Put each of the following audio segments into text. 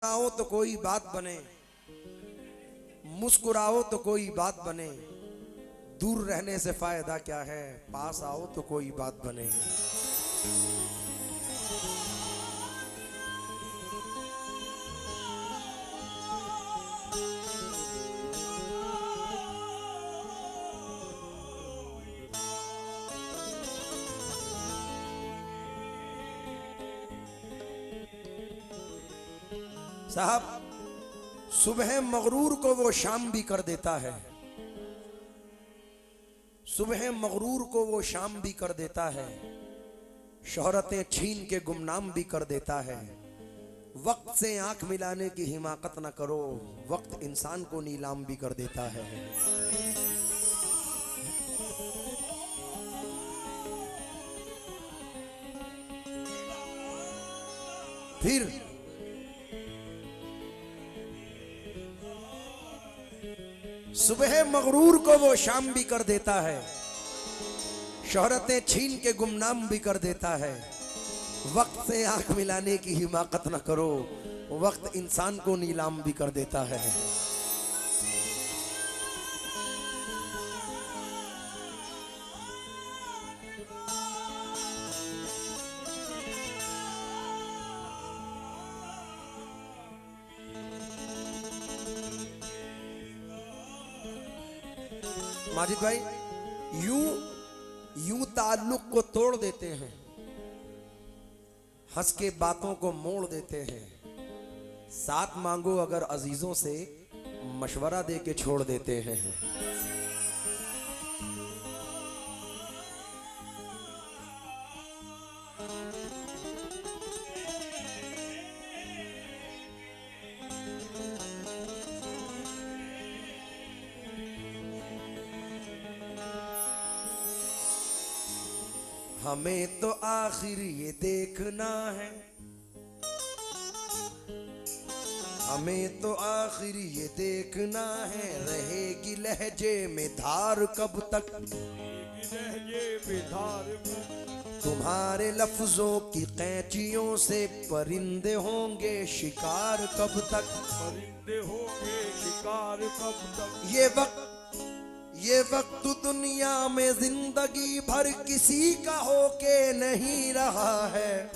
आओ तो कोई बात बने, मुस्कुराओ तो कोई बात बने, दूर रहने से फायदा क्या है, पास आओ तो कोई बात बने। साहब, सुबह मगरूर को वो शाम भी कर देता है, सुबह मगरूर को वो शाम भी कर देता है, शोहरतें छीन के गुमनाम भी कर देता है। वक्त से आंख मिलाने की हिमाकत न करो, वक्त इंसान को नीलाम भी कर देता है। फिर सुबह मगरूर को वो शाम भी कर देता है, शोहरतें छीन के गुमनाम भी कर देता है। वक्त से आंख मिलाने की हिमाकत न करो, वक्त इंसान को नीलाम भी कर देता है। माजिद भाई, यूं यूं ताल्लुक को तोड़ देते हैं, हंस के बातों को मोड़ देते हैं। साथ मांगो अगर अजीजों से, मशवरा दे के छोड़ देते हैं। हमें तो आखिर ये देखना है, हमें तो आखिर ये देखना है, रहेगी लहजे में धार कब तक, लहजे में धार। तुम्हारे लफ्जों की कैंचियों से परिंदे होंगे शिकार कब तक, परिंदे होंगे शिकार कब तक। ये वक्त दुनिया में जिंदगी भर किसी का होके नहीं रहा है,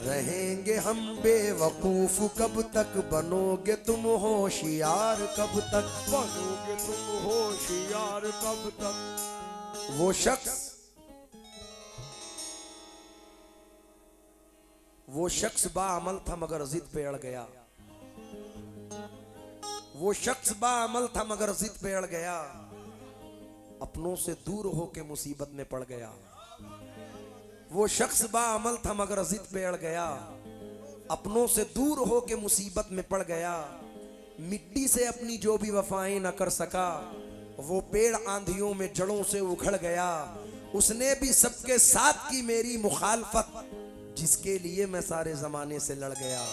रहेंगे हम बेवकूफ कब तक, बनोगे तुम होशियार कब तक, बनोगे तुम होशियार कब तक। वो शख्स बाअमल था मगर जिद पे अड़ गया, वो शख्स बाअमल था मगर जिद पे अड़ गया, अपनों से दूर होके मुसीबत में पड़ गया। वो शख्स बाअमल था मगर जिद पे अड़ गया, अपनों से दूर होके मुसीबत में पड़ गया। मिट्टी से अपनी जो भी वफाएं न कर सका, वो पेड़ आंधियों में जड़ों से उखड़ गया। उसने भी सबके साथ की मेरी मुखालफत, जिसके लिए मैं सारे जमाने से लड़ गया।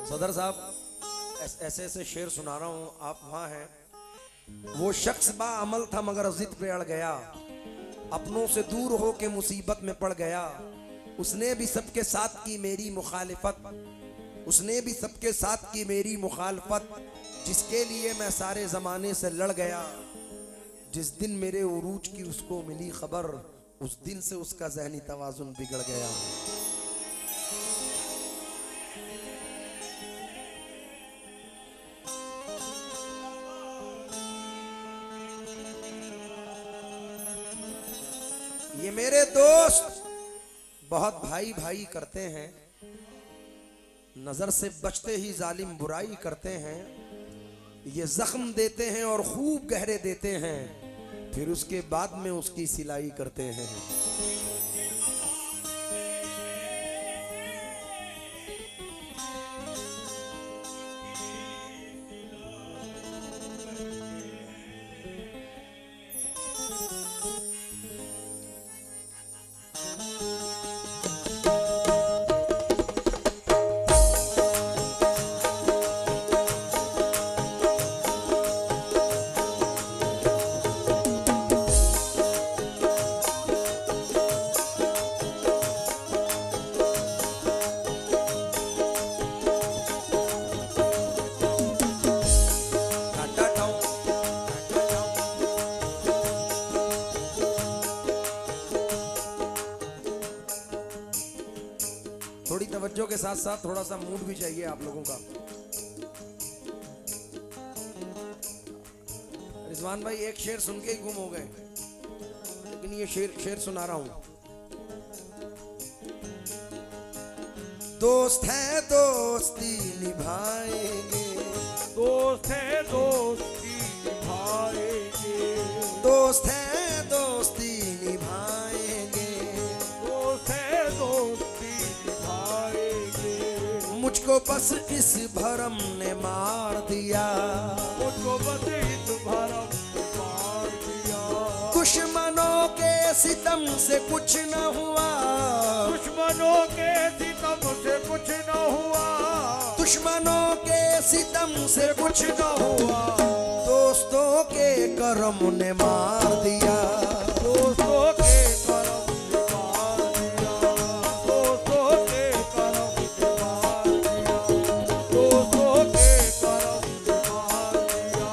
सदर साहब, ऐसे ऐसे शेर सुना रहा हूं, आप वहां हैं। वो शख्स बाअमल था मगर जिद पे अड़ गया, अपनों से दूर होके मुसीबत में पड़ गया। उसने भी सबके साथ की मेरी मुखालिफत, उसने भी सबके साथ की मेरी मुखालफत, जिसके लिए मैं सारे जमाने से लड़ गया। जिस दिन मेरे उरूज की उसको मिली खबर, उस दिन से उसका ज़हनी तवाजुन बिगड़ गया। ये मेरे दोस्त बहुत भाई भाई करते हैं, नजर से बचते ही जालिम बुराई करते हैं। ये जख्म देते हैं और खूब गहरे देते हैं, फिर उसके बाद में उसकी सिलाई करते हैं। थोड़ी तवज्जो के साथ साथ थोड़ा सा मूड भी चाहिए आप लोगों का। रिजवान भाई एक शेर सुन के ही गुम हो गए, लेकिन ये शेर सुना रहा हूं। दोस्त है दोस्ती निभाएंगे, दोस्त है दोस्ती निभाएंगे, दोस्त है दोस्ती निभाएंगे, दोस्त है दोस्ती निभाएंगे। मुझको बस इस भरम ने मार दिया, मुझको बस इस भरम ने मार दिया। दुश्मनों के सितम से कुछ न हुआ, दुश्मनों के सितम से कुछ न हुआ, दुश्मनों के सितम से कुछ न हुआ, दोस्तों के करम ने मार दिया, दोस्तों के करम ने मार दिया, दोस्तों के करम ने मार दिया, दोस्तों के करम ने मार दिया,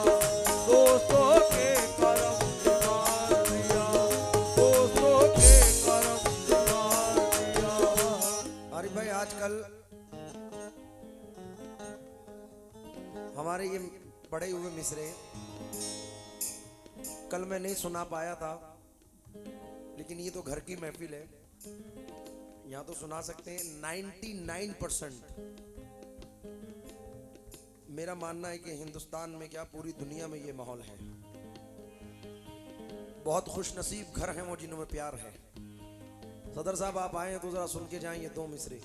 दोस्तों के करम ने मार दिया, दोस्तों के करम ने मार दिया। अरे भाई आजकल हमारे ये बड़े हुए मिसरे कल मैं नहीं सुना पाया था, लेकिन ये तो घर की महफिल है, यहाँ तो सुना सकते हैं। 99% मेरा मानना है कि हिंदुस्तान में क्या पूरी दुनिया में ये माहौल है। बहुत खुशनसीब घर हैं वो जिन्होंने प्यार है। सदर साहब आप आए हैं तो जरा सुन के जाएं ये दो मिसरे।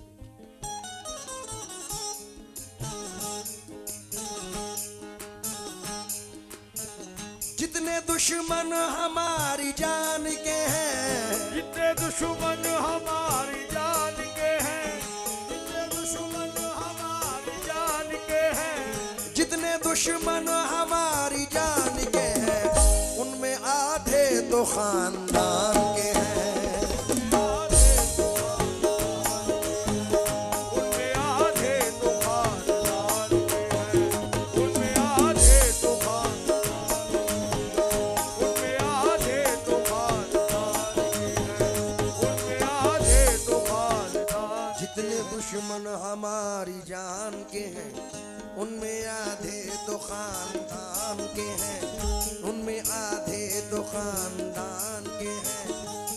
जितने दुश्मन हमारी जान के हैं, जितने दुश्मन हमारी जान के हैं, जितने दुश्मन हमारी जान के हैं, जितने दुश्मन हमारी जान के हैं, उनमें आधे तो खानदान के हैं। उनमें आधे तो खानदान के हैं, उनमें आधे तो खानदान, उनमें आधे तो खानदान के हैं, उनमें आधे तो खानदान। जितने दुश्मन हमारी जान के हैं, उनमें आधे तो खानदान के हैं, उनमें आधे तो खानदान के हैं।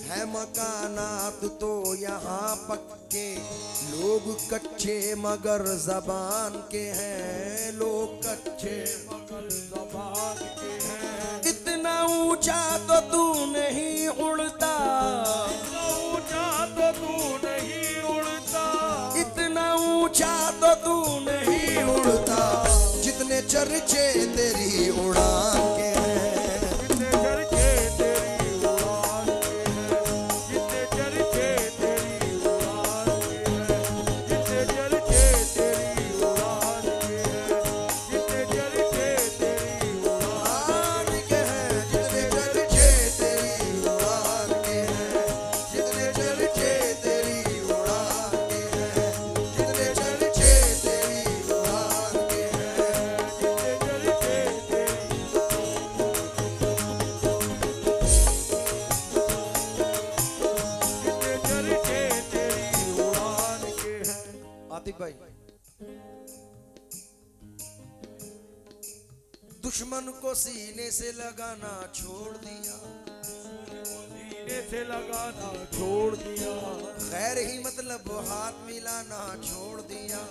है मकानात तो यहाँ पक्के, लोग कच्चे मगर जबान के हैं, लोग कच्चे मगर ज़बान के हैं। इतना ऊंचा तो तू नहीं उड़ता, इतना ऊंचा तो तू नहीं उड़ता, इतना ऊंचा तो तू नहीं उड़ता, जितने चर्चे तेरी उड़ान के हैं। जितने चर्चे तेरी उड़ान के हैं, जितने चर्चे तेरी उड़ान के हैं, जितने चर्चे तेरी उड़ान के हैं, जितने चर्चे तेरी उड़ान के हैं, जितने चर्चे तेरी उड़ान के हैं, जितने चर्चे तेरी उड़ान के हैं, जितने चर्चे तेरी उड़ान के हैं। जितने चर्चे तेरी जितने चर्चे तेरी उड़ान के हैं। आतिफ भाई, दुश्मन को सीने से लगाना छोड़ दिया, सीने से लगाना छोड़ दिया, खैर ही मतलब हाथ मिलाना छोड़ दिया।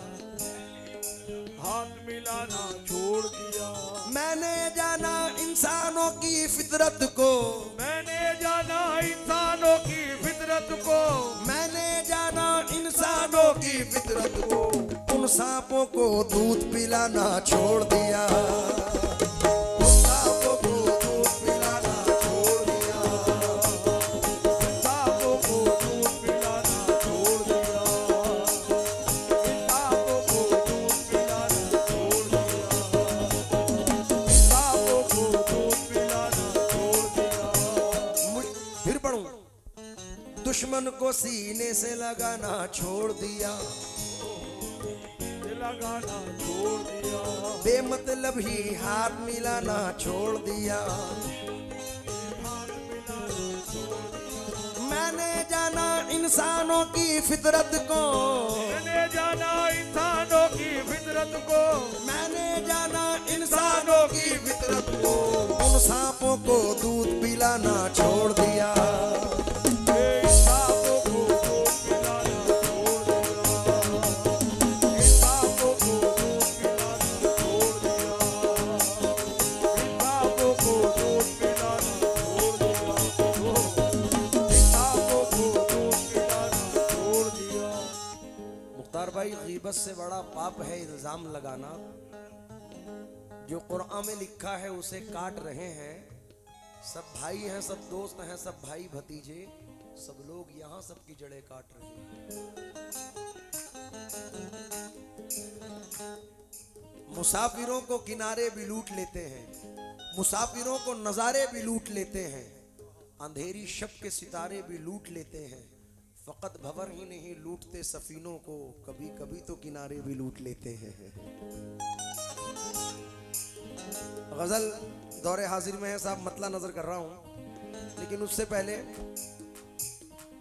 हाथ मिलाना छोड़ दिया। मैंने जाना इंसानों की फितरत को, मैंने जाना इंसानों की फितरत को, मैंने जाना इंसानों की फितरत को, उन सांपों को दूध पिलाना छोड़ दिया, उन सांपों को दूध पिलाना छोड़ दिया, सांपों को दूध पिलाना छोड़ दिया, सांपों को दूध पिलाना छोड़ दिया, सांपों को दूध पिलाना छोड़ दिया। फिर पढ़ूं, दुश्मन को सीने से लगाना छोड़ दिया, लगाना छोड़ दिया, बेमतलब ही हाथ मिलाना छोड़ दिया। हाथ मिलाना छोड़ दिया। मैंने जाना इन इंसानों की फितरत को, मैंने जाना इंसानों की फितरत को, मैंने जाना इंसानों की फितरत को। उन सांपों को दूध पिलाना छोड़ दिया, इंसानों को दूध पिलाना छोड़ दिया, इंसानों को दूध पिलाना छोड़ दिया, इंसानों को दूध पिलाना छोड़ दिया, इंसानों को दूध पिलाना छोड़ दिया। मुख्तार भाई, गीबत से बड़ा पाप है इल्जाम लगाना। जो कुरान में लिखा है उसे काट रहे हैं। सब भाई हैं, सब दोस्त हैं, सब भाई भतीजे, सब लोग यहाँ सबकी जड़ें काट रहे हैं। मुसाफिरों को किनारे भी लूट लेते हैं, मुसाफिरों को नजारे भी लूट लेते हैं, अंधेरी शब के सितारे भी लूट लेते हैं। फकत भंवर ही नहीं लूटते सफीनों को, कभी कभी तो किनारे भी लूट लेते हैं। गजल दौरे हाजिर में है साहब, मतला नजर कर रहा हूं, लेकिन उससे पहले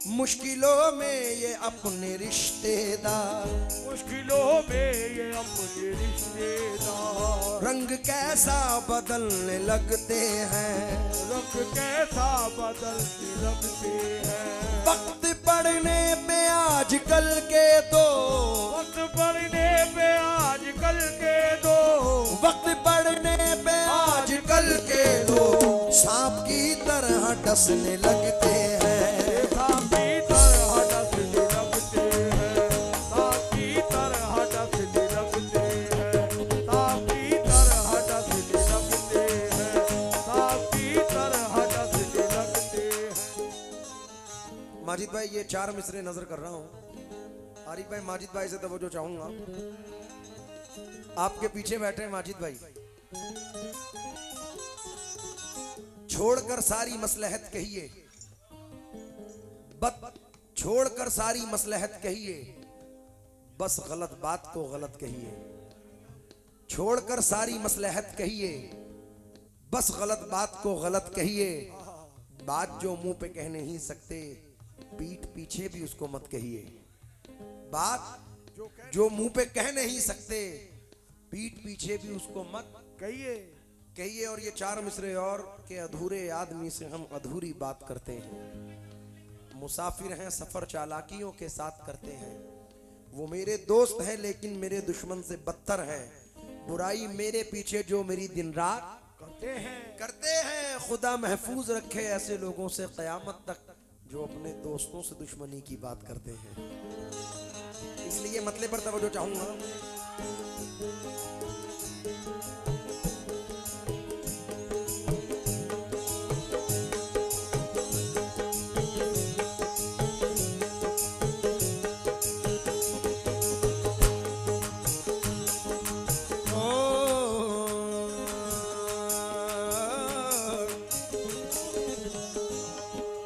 मुश्किलों में ये अपने रिश्तेदार, मुश्किलों में ये अपने रिश्तेदार, रंग कैसा बदलने लगते हैं, रंग कैसा बदलने लगते हैं। वक्त पड़ने पे आजकल के दो, वक्त पड़ने पे आजकल के दो, वक्त पड़ने पे आजकल के दो सांप की तरह डसने लगते हैं। सांप की तरह डसने लगते हैं, सांप की तरह डसने लगते हैं, सांप की तरह डसने लगते हैं, सांप की तरह डसने लगते हैं। माजिद भाई, ये 4 मिसरे नजर कर रहा हूँ। आरिफ भाई, माजिद भाई से तवज्जो चाहूंगा। आपके पीछे बैठे हैं माजिद भाई। छोड़कर सारी मसलहत कहिए, छोड़कर सारी मसलहत कहिए, बस गलत बात को गलत कहिए। छोड़कर सारी मसलहत कहिए, बस गलत बात को गलत कहिए। बात जो मुंह पे कह नहीं सकते, पीठ पीछे भी उसको मत कहिए। बात जो मुंह पे कह नहीं सकते, पीठ पीछे भी उसको मत कहिए। और ये 4 मिसरे और के अधूरे आदमी से हम अधूरी बात करते हैं। मुसाफिर हैं, सफर चालाकियों के साथ करते हैं। वो मेरे दोस्त हैं लेकिन मेरे दुश्मन से बदतर हैं। बुराई मेरे पीछे जो मेरी दिन रात करते हैं। खुदा महफूज रखे ऐसे लोगों से क़यामत तक जो अपने दोस्तों से दुश्मनी की बात करते हैं। इसलिए मतले पर तवज्जो चाहूंगा।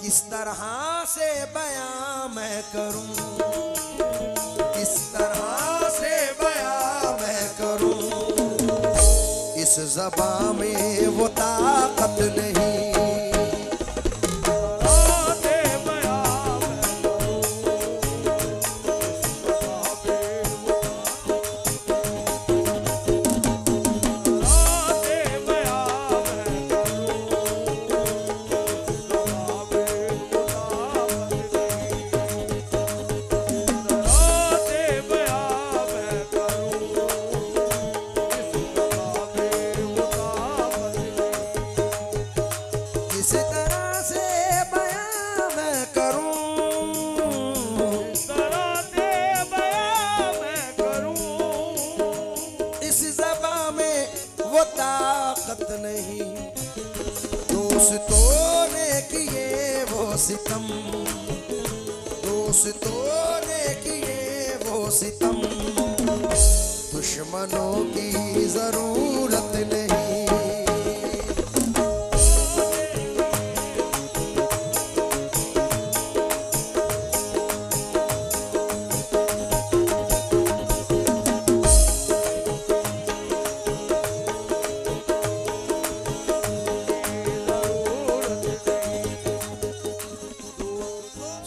किस तरह से बयां मैं करूं, किस तरह से बयां मैं करूं। इस ज़बां में वो ताकत नहीं, नहीं। दोस्तों ने किए वो सितम, दोस्तों ने किए वो सितम, दुश्मनों की जरूरत नहीं।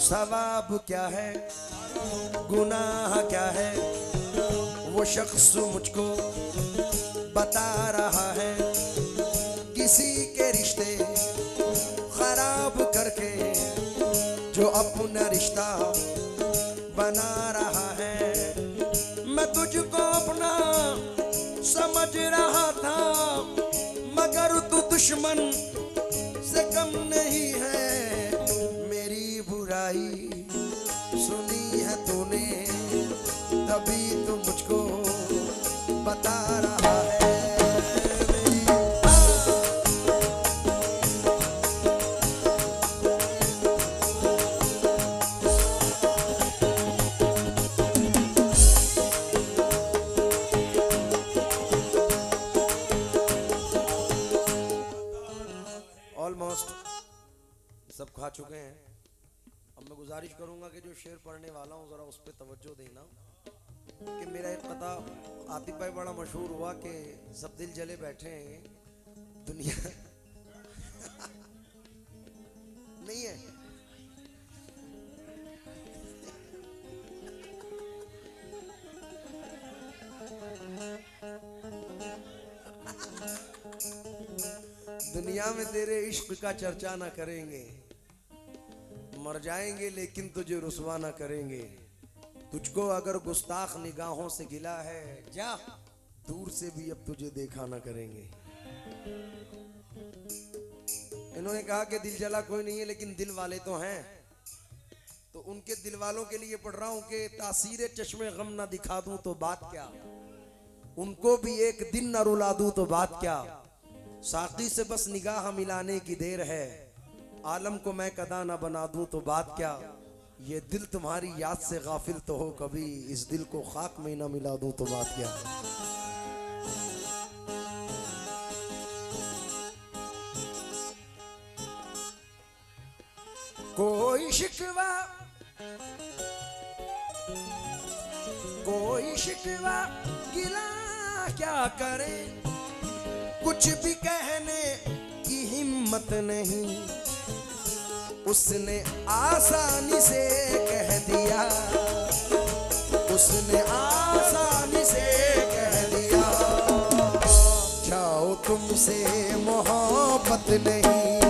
सवाब क्या है, गुनाह क्या है, वो शख्स मुझको बता रहा है। किसी के रिश्ते खराब करके जो अपना रिश्ता बना रहा है। मैं तुझको अपना समझ रहा था, मगर तू दुश्मन से कम नहीं है। मेरी बुराई सुनी है तूने, तभी तू मुझको बता रहा है। ऑलमोस्ट सब खा चुके हैं। अब मैं गुजारिश करूंगा कि जो शेर पढ़ने वाला हूँ जरा उस पर तवज्जो देना कि मेरा एक कथा आतिफ भाई बड़ा मशहूर हुआ कि सब दिल जले बैठे हैं दुनिया नहीं है। दुनिया में तेरे इश्क का चर्चा ना करेंगे, मर जाएंगे लेकिन तुझे रुसवा ना करेंगे। तुझको अगर गुस्ताख निगाहों से गिला है, जा दूर से भी अब तुझे देखा ना करेंगे। इन्होंने कहा कि दिल जला कोई नहीं है लेकिन दिल वाले तो हैं, तो उनके दिल वालों के लिए पढ़ रहा हूं कि तासीरे चश्मे गम ना दिखा दूं तो बात क्या, उनको भी एक दिन ना रुला दूं तो बात क्या। साकी से बस निगाह मिलाने की देर है, आलम को मैं कदा ना बना दूं तो बात क्या। ये दिल तुम्हारी याद से गाफिल तो हो कभी, इस दिल को खाक में ना मिला दूं तो बात क्या। कोई शिकवा गिला क्या करे, कुछ भी कहने की हिम्मत नहीं। उसने आसानी से कह दिया, उसने आसानी से कह दिया, जाओ तुमसे मोहब्बत नहीं।